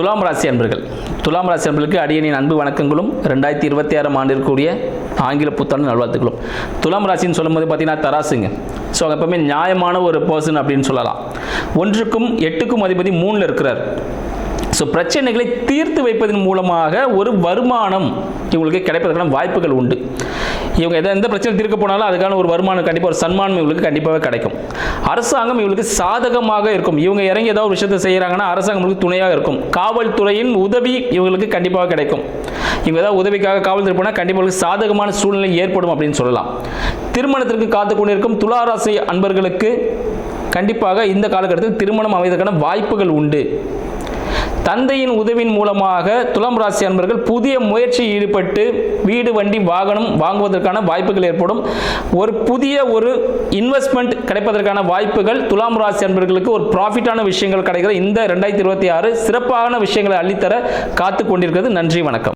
துலாம் ராசி அன்பர்களுக்கு அடியனின் அன்பு வணக்கங்களும் 2026 ஆண்டிற்குரிய ஆங்கில புத்தாண்டு நல்வாழ்த்துக்களும். துலாம் ராசின்னு சொல்லும்போது பார்த்தீங்கன்னா தராசுங்க. ஸோ எப்பவுமே நியாயமான ஒரு பர்சன் அப்படின்னு சொல்லலாம். 1க்கும் 8க்கும் அதிபதி 3ல் இருக்கிறார். ஸோ பிரச்சனைகளை தீர்த்து வைப்பதன் மூலமாக ஒரு வருமானம் இவங்களுக்கு கிடைப்பதற்கான வாய்ப்புகள் உண்டு. இவங்க எந்த பிரச்சனை தீர்க்க போனாலும் அதுக்கான ஒரு வருமானம் கண்டிப்பாக, ஒரு சன்மானம் இவங்களுக்கு கண்டிப்பாக கிடைக்கும். அரசாங்கம் இவங்களுக்கு சாதகமாக இருக்கும். இவங்க இறங்கி ஏதாவது ஒரு விஷயத்தை செய்கிறாங்கன்னா அரசாங்கம் இவங்களுக்கு துணையாக இருக்கும். காவல்துறையின் உதவி இவங்களுக்கு கண்டிப்பாக கிடைக்கும். இவங்க ஏதாவது உதவிக்காக காவல்துறை போனால் கண்டிப்பாக இவங்களுக்கு சாதகமான சூழ்நிலை ஏற்படும் அப்படின்னு சொல்லலாம். திருமணத்திற்கு காத்து கொண்டிருக்கும் துலா ராசி அன்பர்களுக்கு கண்டிப்பாக இந்த காலகட்டத்தில் திருமணம் அமைவதற்கான வாய்ப்புகள் உண்டு. தந்தையின் உதவியின் மூலமாக துலாம் ராசி அன்பர்கள் புதிய முயற்சியில் ஈடுபட்டு வீடு, வண்டி, வாகனம் வாங்குவதற்கான வாய்ப்புகள் ஏற்படும். ஒரு புதிய இன்வெஸ்ட்மெண்ட் கிடைப்பதற்கான வாய்ப்புகள் துலாம் ராசி அன்பர்களுக்கு ஒரு ப்ராஃபிட்டான விஷயங்கள் கிடைக்கிற இந்த 2026 சிறப்பான விஷயங்களை அள்ளித்தர காத்து கொண்டிருக்கிறது. நன்றி, வணக்கம்.